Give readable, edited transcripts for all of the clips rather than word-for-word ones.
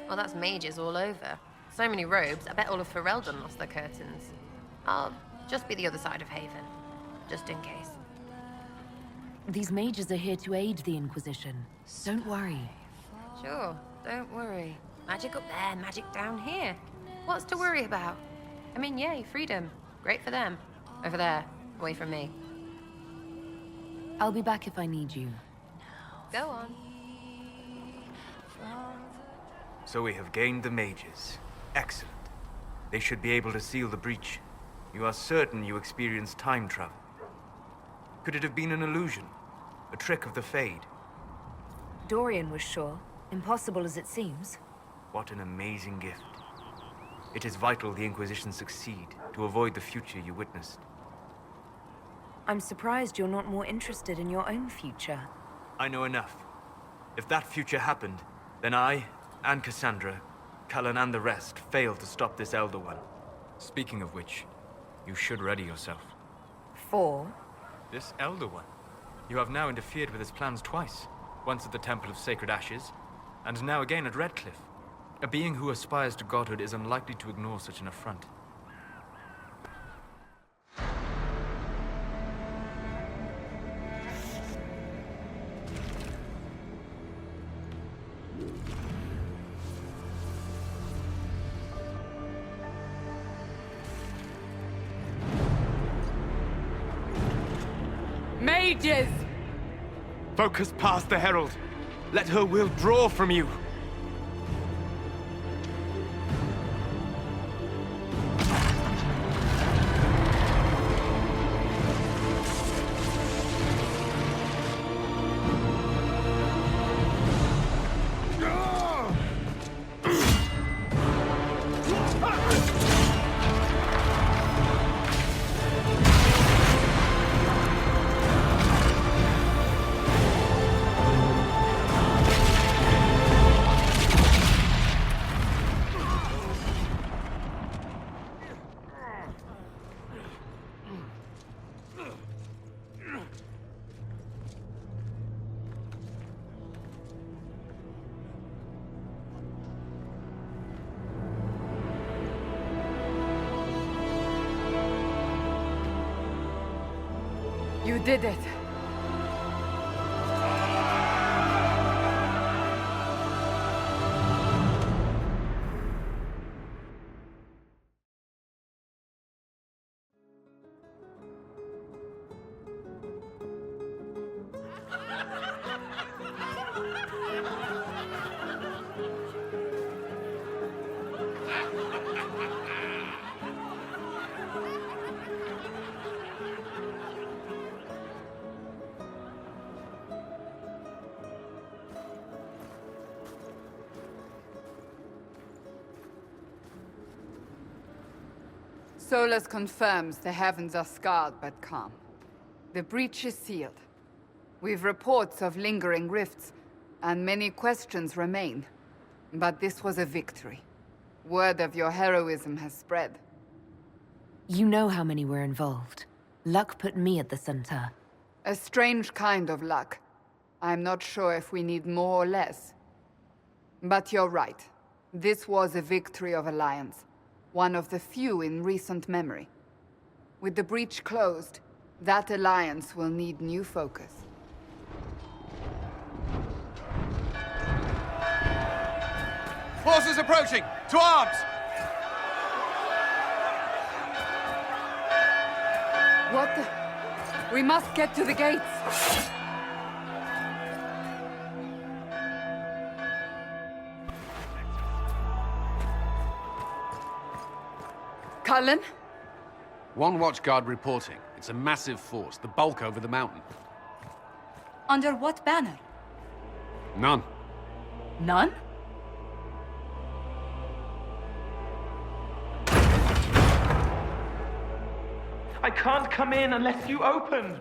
Well, that's mages all over. So many robes, I bet all of Ferelden lost their curtains. I'll just be the other side of Haven, just in case. These mages are here to aid the Inquisition. Don't worry. Sure, don't worry. Magic up there, magic down here. What's to worry about? I mean, yay, freedom. Great for them. Over there, away from me. I'll be back if I need you. Go on. So we have gained the mages. Excellent. They should be able to seal the breach. You are certain you experienced time travel? Could it have been an illusion? A trick of the Fade? Dorian was sure. Impossible as it seems. What an amazing gift. It is vital the Inquisition succeed to avoid the future you witnessed. I'm surprised you're not more interested in your own future. I know enough. If that future happened, then I, and Cassandra, Cullen and the rest, failed to stop this Elder One. Speaking of which, you should ready yourself. For? This Elder One. You have now interfered with his plans twice. Once at the Temple of Sacred Ashes, and now again at Redcliffe. A being who aspires to godhood is unlikely to ignore such an affront. Mages! Focus past the Herald. Let her will draw from you. You did it. Solas confirms the heavens are scarred but calm. The breach is sealed. We've reports of lingering rifts, and many questions remain. But this was a victory. Word of your heroism has spread. You know how many were involved. Luck put me at the center. A strange kind of luck. I'm not sure if we need more or less. But you're right. This was a victory of Alliance. One of the few in recent memory. With the breach closed, that alliance will need new focus. Forces approaching! To arms! What the... We must get to the gates! Cullen? One watchguard reporting. It's a massive force, the bulk over the mountain. Under what banner? None. None? I can't come in unless you open.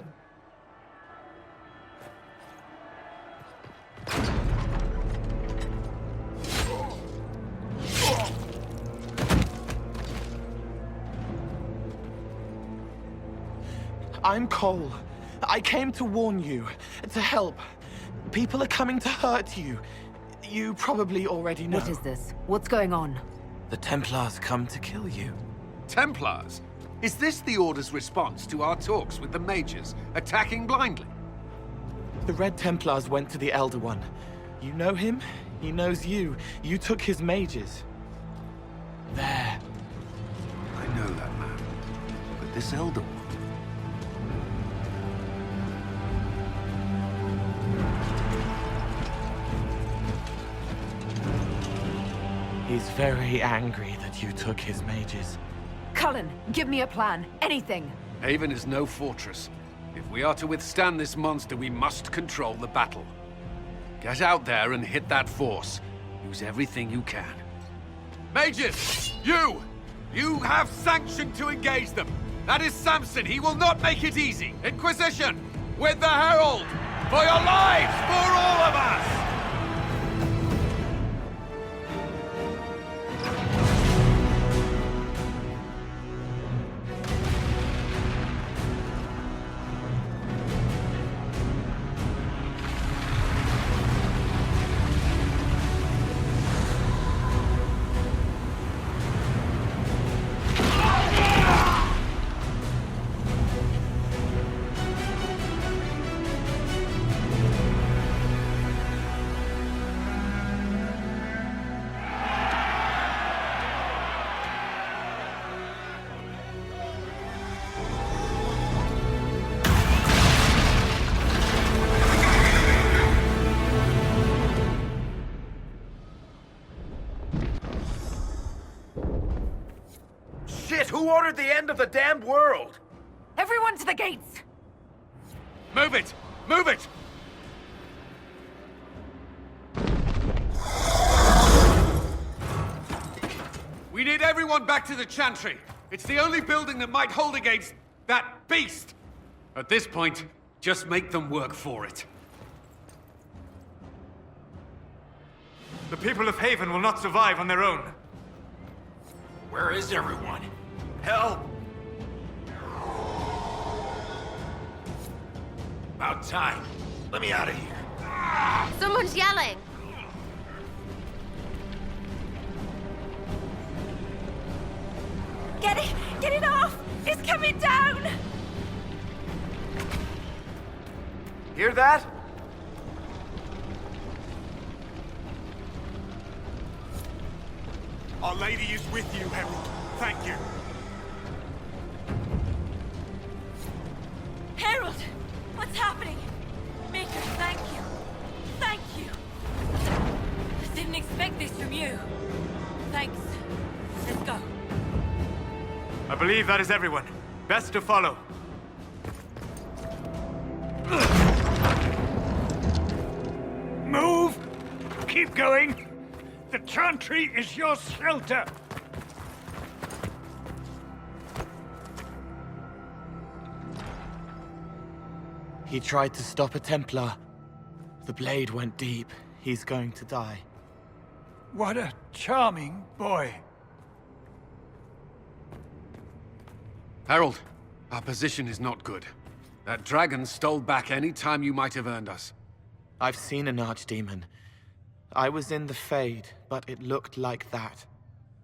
I'm Cole. I came to warn you, to help. People are coming to hurt you. You probably already know. What is this? What's going on? The Templars come to kill you. Templars? Is this the Order's response to our talks with the mages, attacking blindly? The Red Templars went to the Elder One. You know him? He knows you. You took his mages. There. I know that man. But this Elder One... He's very angry that you took his mages. Cullen, give me a plan. Anything. Haven is no fortress. If we are to withstand this monster, we must control the battle. Get out there and hit that force. Use everything you can. Mages! You! You have sanction to engage them! That is Samson! He will not make it easy! Inquisition! With the Herald! For your lives! For all of us! Shit! Who ordered the end of the damned world? Everyone to the gates! Move it! Move it! We need everyone back to the Chantry. It's the only building that might hold against that beast. At this point, just make them work for it. The people of Haven will not survive on their own. Where is everyone? Help! About time. Let me out of here. Someone's yelling. Get it! Get it off! It's coming down! Hear that? Our Lady is with you, Herald. Thank you. Herald! What's happening? Maker, thank you. Thank you. I didn't expect this from you. Thanks. Let's go. I believe that is everyone. Best to follow. Move! Keep going! The Chantry is your shelter! He tried to stop a Templar. The blade went deep. He's going to die. What a charming boy. Herald, our position is not good. That dragon stole back any time you might have earned us. I've seen an archdemon. I was in the Fade, but it looked like that.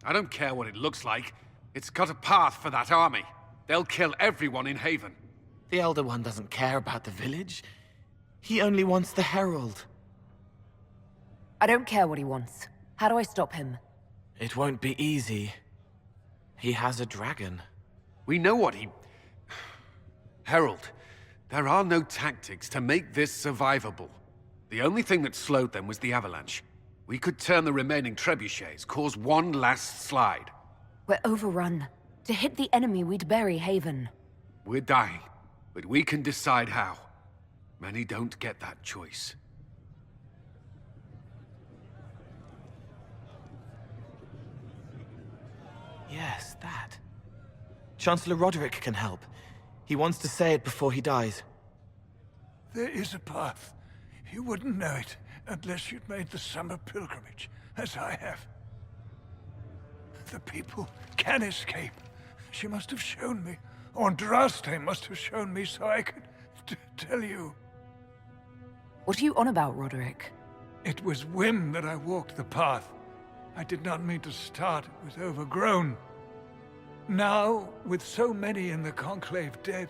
I don't care what it looks like. It's got a path for that army. They'll kill everyone in Haven. The Elder One doesn't care about the village. He only wants the Herald. I don't care what he wants. How do I stop him? It won't be easy. He has a dragon. We know what he... Herald, there are no tactics to make this survivable. The only thing that slowed them was the avalanche. We could turn the remaining trebuchets, cause one last slide. We're overrun. To hit the enemy, we'd bury Haven. We're dying, but we can decide how. Many don't get that choice. Yes, that. Chancellor Roderick can help. He wants to say it before he dies. There is a path. You wouldn't know it unless you'd made the summer pilgrimage, as I have. The people can escape. She must have shown me. Andraste must have shown me so I could tell you. What are you on about, Roderick? It was whim that I walked the path. I did not mean to start. It was overgrown. Now, with so many in the Conclave dead,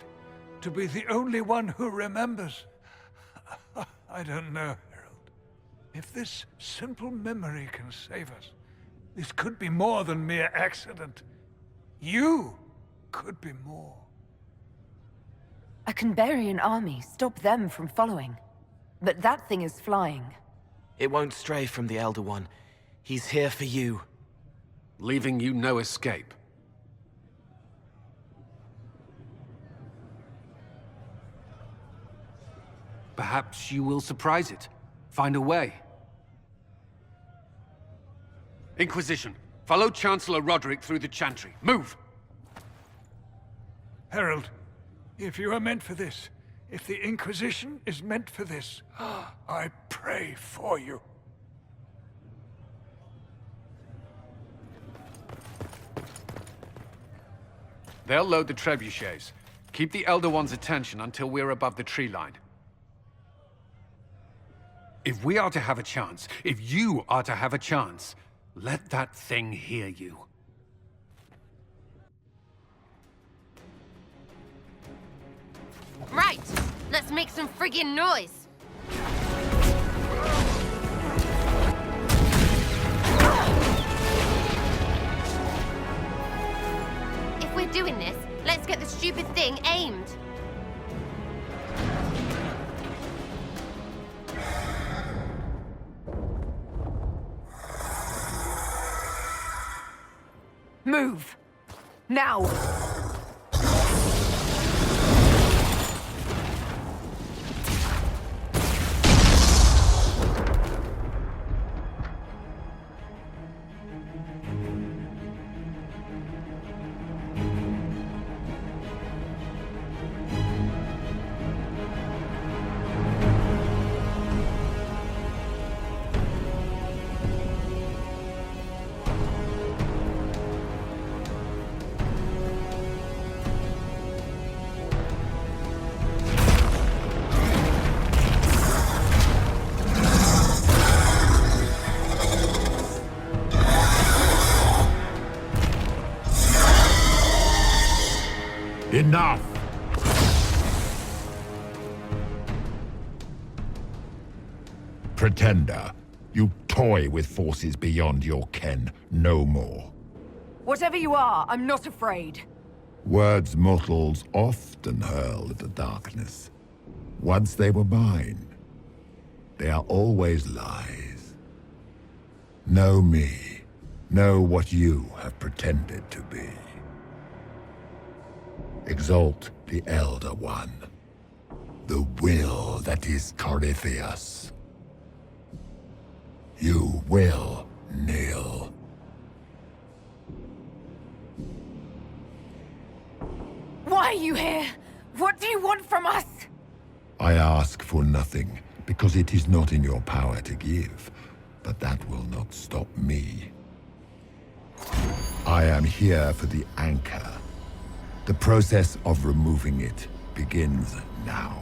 to be the only one who remembers... I don't know, Herald. If this simple memory can save us, this could be more than mere accident. You could be more. A Canberrian army stopped them from following. But that thing is flying. It won't stray from the Elder One. He's here for you. Leaving you no escape. Perhaps you will surprise it. Find a way. Inquisition, follow Chancellor Roderick through the Chantry. Move! Herald, if you are meant for this, if the Inquisition is meant for this, I pray for you. They'll load the trebuchets. Keep the Elder One's attention until we're above the tree line. If we are to have a chance, if you are to have a chance, let that thing hear you. Right, let's make some friggin' noise. If we're doing this, let's get the stupid thing aimed. Move! Now! Enough! Pretender, you toy with forces beyond your ken, no more. Whatever you are, I'm not afraid. Words mortals often hurl at the darkness. Once they were mine, they are always lies. Know me. Know what you have pretended to be. Exalt the Elder One. The will that is Corypheus. You will kneel. Why are you here? What do you want from us? I ask for nothing, because it is not in your power to give. But that will not stop me. I am here for the anchor. The process of removing it begins now.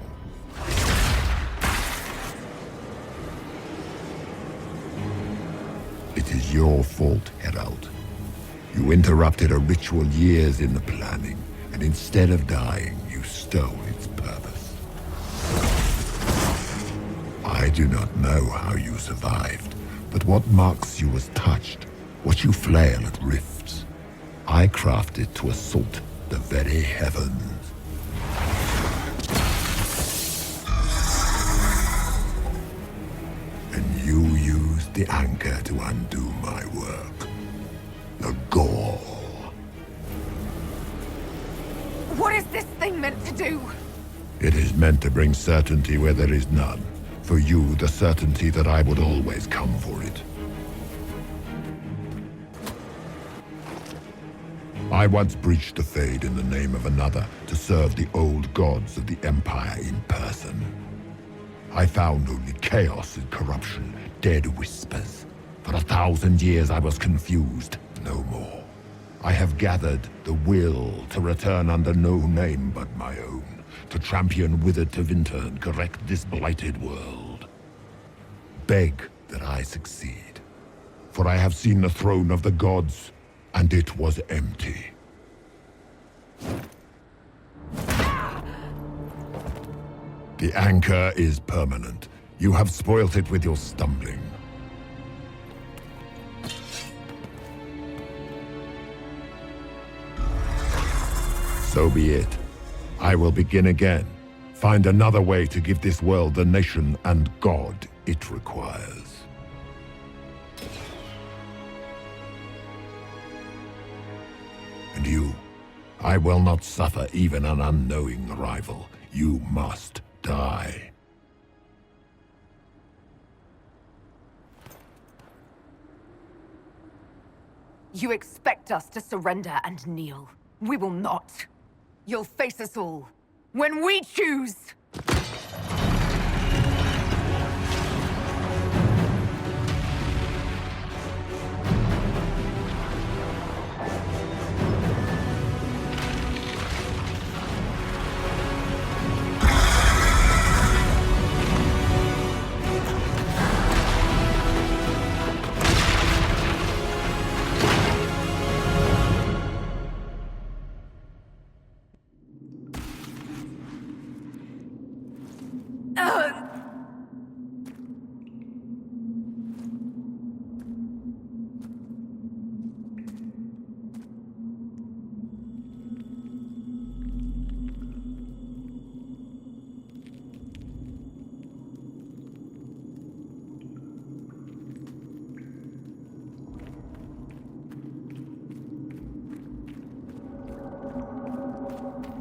It is your fault, Herald. You interrupted a ritual years in the planning, and instead of dying, you stole its purpose. I do not know how you survived, but what marks you as touched, what you flail at rifts, I crafted to assault the very heavens. And you used the anchor to undo my work. The gore. What is this thing meant to do? It is meant to bring certainty where there is none. For you, the certainty that I would always come for it. I once breached the Fade in the name of another to serve the old gods of the Empire in person. I found only chaos and corruption, dead whispers. For 1,000 years I was confused, no more. I have gathered the will to return under no name but my own, to champion withered Tevinter and correct this blighted world. Beg that I succeed. For I have seen the throne of the gods, and it was empty. The anchor is permanent. You have spoilt it with your stumbling. So be it. I will begin again. Find another way to give this world the nation and God it requires. And you, I will not suffer even an unknowing rival. You must die. You expect us to surrender and kneel. We will not. You'll face us all. When we choose!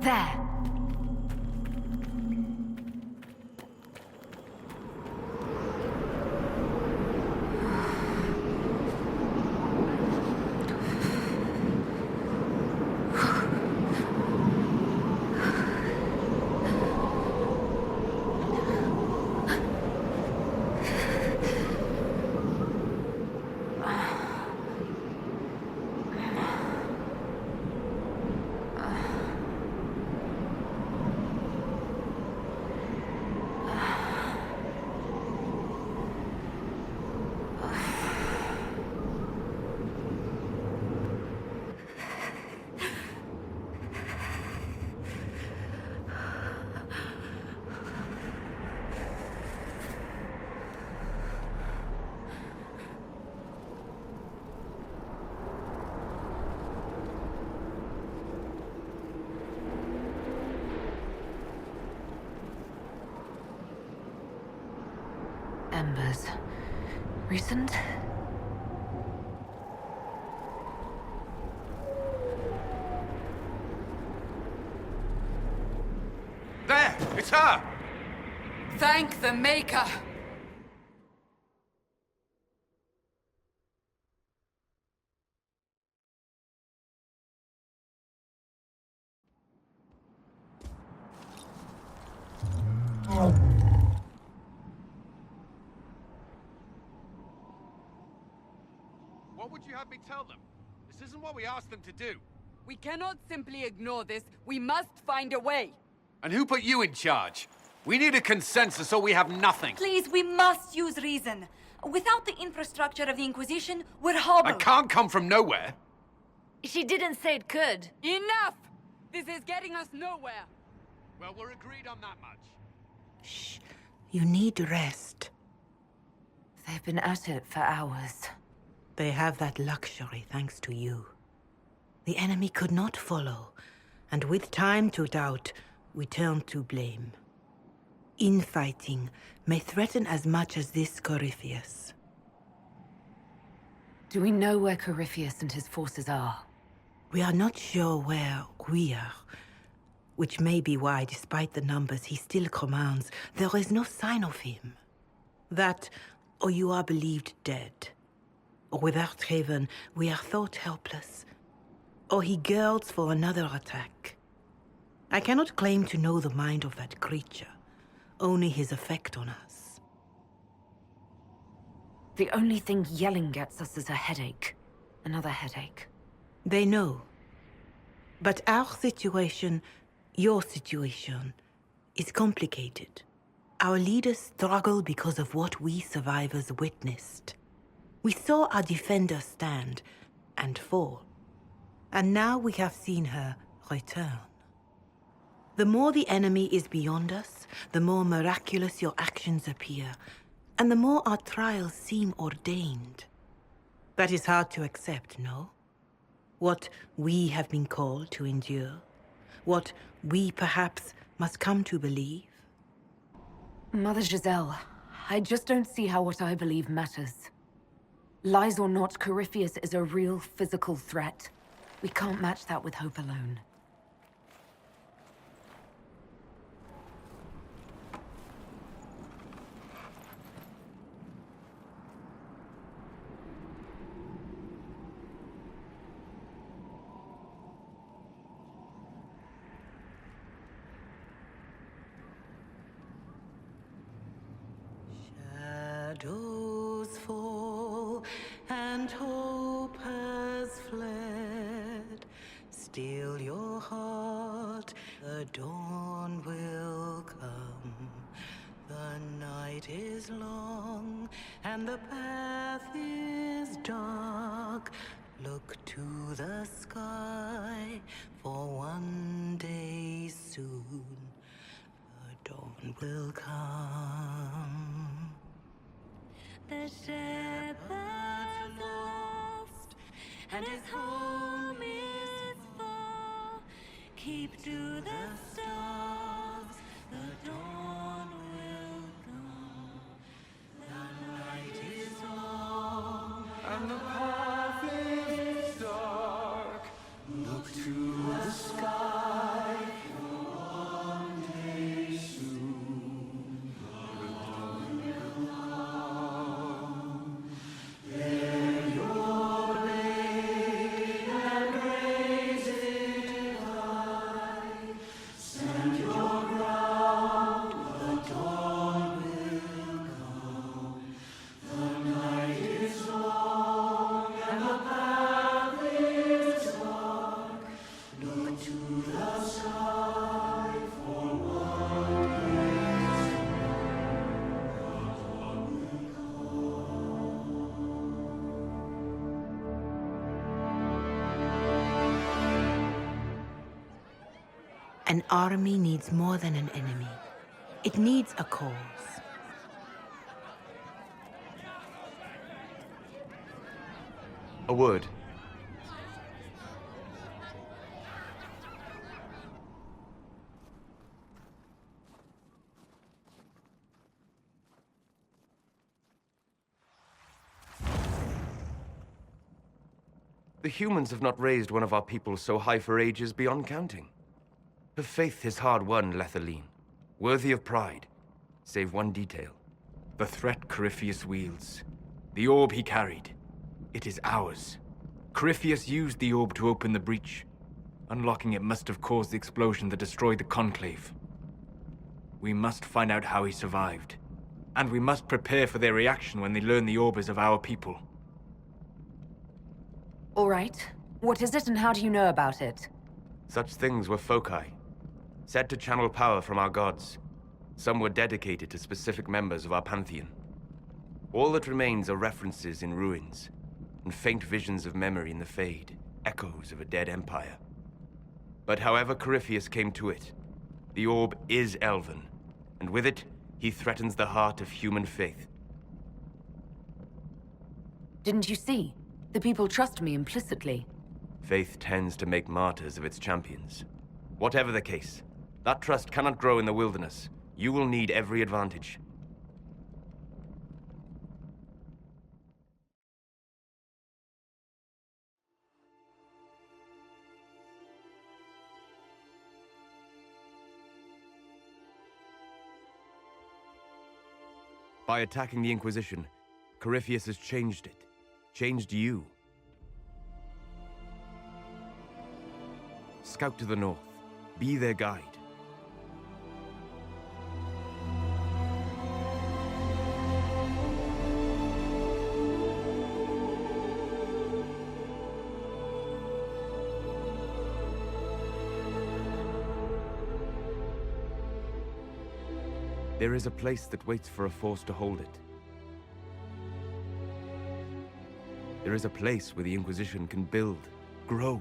There. Embers. Recent? There! It's her! Thank the Maker! What would you have me tell them? This isn't what we asked them to do. We cannot simply ignore this. We must find a way. And who put you in charge? We need a consensus or we have nothing. Please, we must use reason. Without the infrastructure of the Inquisition, we're hobbled. I can't come from nowhere. She didn't say it could. Enough! This is getting us nowhere. Well, we're agreed on that much. Shh. You need rest. They've been at it for hours. They have that luxury thanks to you. The enemy could not follow, and with time to doubt, we turn to blame. Infighting may threaten as much as this Corypheus. Do we know where Corypheus and his forces are? We are not sure where we are, which may be why, despite the numbers he still commands, there is no sign of him. That, or you are believed dead. Or without Haven, we are thought helpless. Or he girds for another attack. I cannot claim to know the mind of that creature, only his effect on us. The only thing yelling gets us is a headache. Another headache. They know. But our situation, your situation, is complicated. Our leaders struggle because of what we survivors witnessed. We saw our defenders stand and fall. And now we have seen her return. The more the enemy is beyond us, the more miraculous your actions appear, and the more our trials seem ordained. That is hard to accept, no? What we have been called to endure, what we perhaps must come to believe. Mother Giselle, I just don't see how what I believe matters. Lies or not, Corypheus is a real physical threat. We can't match that with hope alone. Shadows fall and hope has fled. Still your heart, the dawn will come. The night is long and the path is dark. Look to the sky, for one day soon the dawn will come. The shepherd's lost, and his home is far. Keep to the stars, the dawn will come. The night is long, And the path is dark. Look to the sky. One day soon, the dawn will come. Bear your blade and raise it high. Stand your ground, the dawn will come. The night is long and the path is dark. Look to the sky for one day soon, the dawn will An army needs more than an enemy. It needs a cause. A word. The humans have not raised one of our people so high for ages beyond counting. Her faith is hard-won, Lavellan, worthy of pride, save one detail. The threat Corypheus wields. The orb he carried. It is ours. Corypheus used the orb to open the breach. Unlocking it must have caused the explosion that destroyed the Conclave. We must find out how he survived. And we must prepare for their reaction when they learn the orb is of our people. All right. What is it and how do you know about it? Such things were foci, said to channel power from our gods. Some were dedicated to specific members of our pantheon. All that remains are references in ruins, and faint visions of memory in the Fade, echoes of a dead empire. But however Corypheus came to it, the orb is Elven, and with it, he threatens the heart of human faith. Didn't you see? The people trust me implicitly. Faith tends to make martyrs of its champions. Whatever the case, that trust cannot grow in the wilderness. You will need every advantage. By attacking the Inquisition, Corypheus has changed it. Changed you. Scout to the north. Be their guide. There is a place that waits for a force to hold it. There is a place where the Inquisition can build, grow.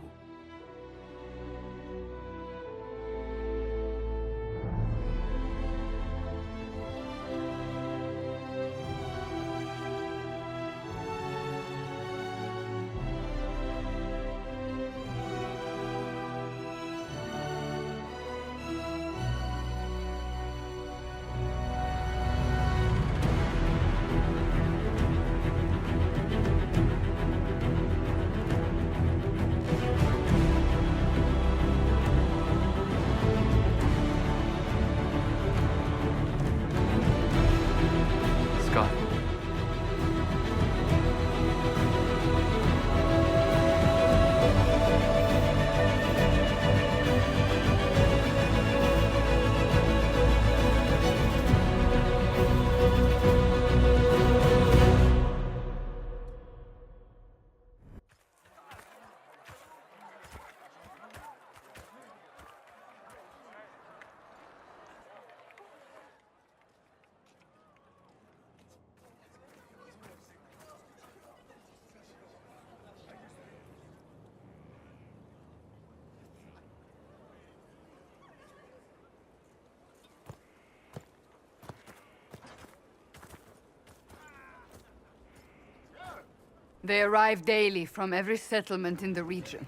They arrive daily from every settlement in the region.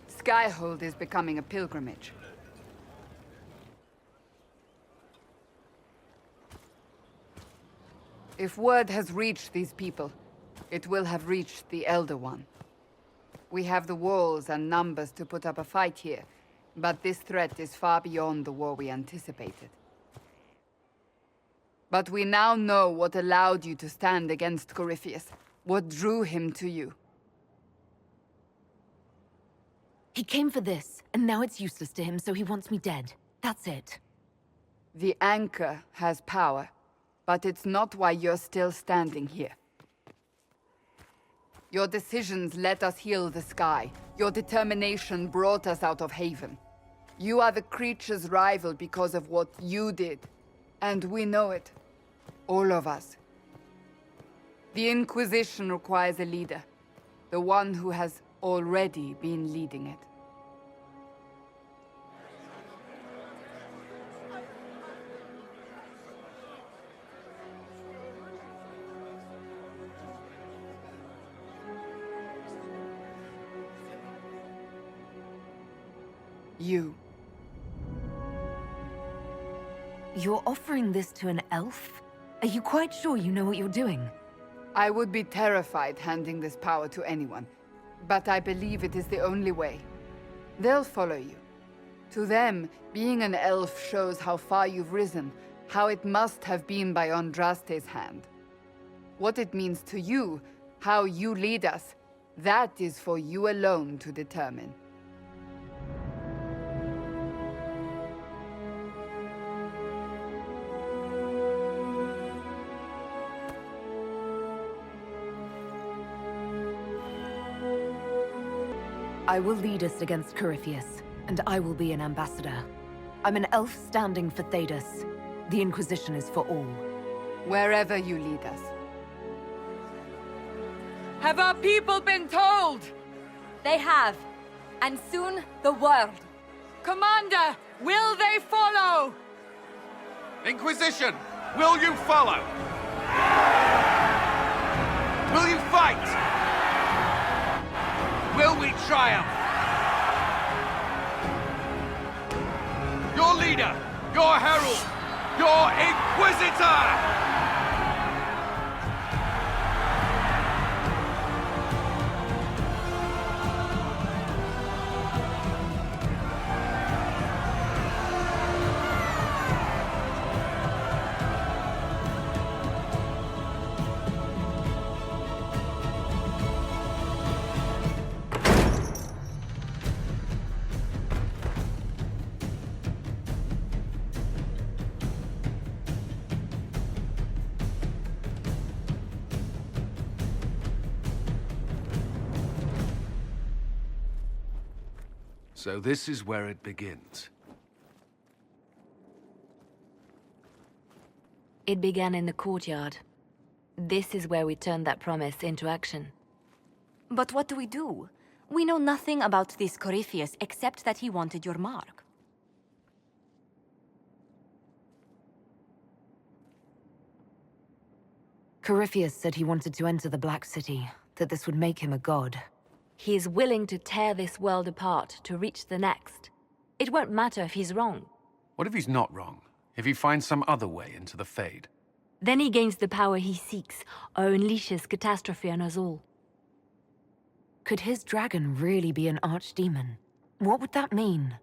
Skyhold is becoming a pilgrimage. If word has reached these people, it will have reached the Elder One. We have the walls and numbers to put up a fight here, but this threat is far beyond the war we anticipated. But we now know what allowed you to stand against Corypheus. What drew him to you? He came for this, and now it's useless to him, so he wants me dead. That's it. The Anchor has power, but it's not why you're still standing here. Your decisions let us heal the sky. Your determination brought us out of Haven. You are the creature's rival because of what you did. And we know it. All of us. The Inquisition requires a leader. The one who has already been leading it. You. You're offering this to an elf? Are you quite sure you know what you're doing? I would be terrified handing this power to anyone, but I believe it is the only way. They'll follow you. To them, being an elf shows how far you've risen, how it must have been by Andraste's hand. What it means to you, how you lead us, that is for you alone to determine. I will lead us against Corypheus, and I will be an ambassador. I'm an elf standing for Thedas. The Inquisition is for all. Wherever you lead us. Have our people been told? They have. And soon, the world. Commander, will they follow? Inquisition, will you follow? Will you fight? Will we triumph? Your leader, your herald, your Inquisitor! So this is where it begins. It began in the courtyard. This is where we turned that promise into action. But what do we do? We know nothing about this Corypheus except that he wanted your mark. Corypheus said he wanted to enter the Black City, that this would make him a god. He is willing to tear this world apart to reach the next. It won't matter if he's wrong. What if he's not wrong? If he finds some other way into the Fade? Then he gains the power he seeks, or unleashes catastrophe on us all. Could his dragon really be an archdemon? What would that mean?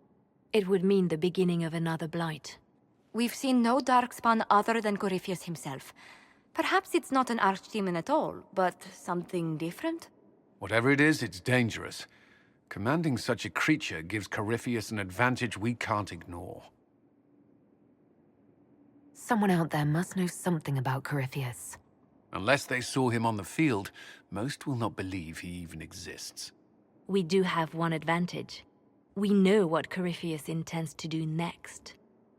It would mean the beginning of another blight. We've seen no darkspawn other than Corypheus himself. Perhaps it's not an archdemon at all, but something different? Whatever it is, it's dangerous. Commanding such a creature gives Corypheus an advantage we can't ignore. Someone out there must know something about Corypheus. Unless they saw him on the field, most will not believe he even exists. We do have one advantage. We know what Corypheus intends to do next.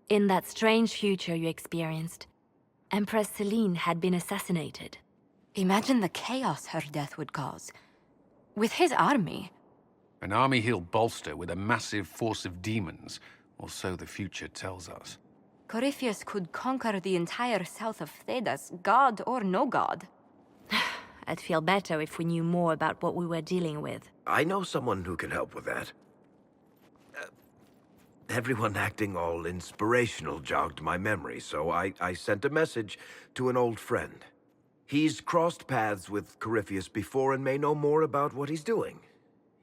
In that strange future you experienced, Empress Selene had been assassinated. Imagine the chaos her death would cause. With his army. An army he'll bolster with a massive force of demons, or so the future tells us. Corypheus could conquer the entire south of Thedas, god or no god. I'd feel better if we knew more about what we were dealing with. I know someone who can help with that. Everyone acting all inspirational jogged my memory, so I sent a message to an old friend. He's crossed paths with Corypheus before and may know more about what he's doing.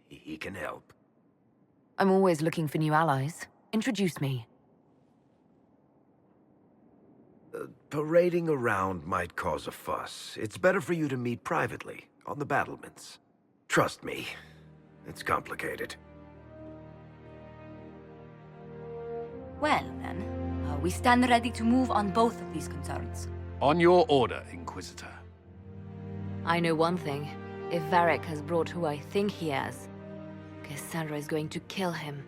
He can help. I'm always looking for new allies. Introduce me. Parading around might cause a fuss. It's better for you to meet privately, on the battlements. Trust me, it's complicated. Well, then, we stand ready to move on both of these concerns. On your order, Inquisitor. I know one thing. If Varric has brought who I think he has, Cassandra is going to kill him.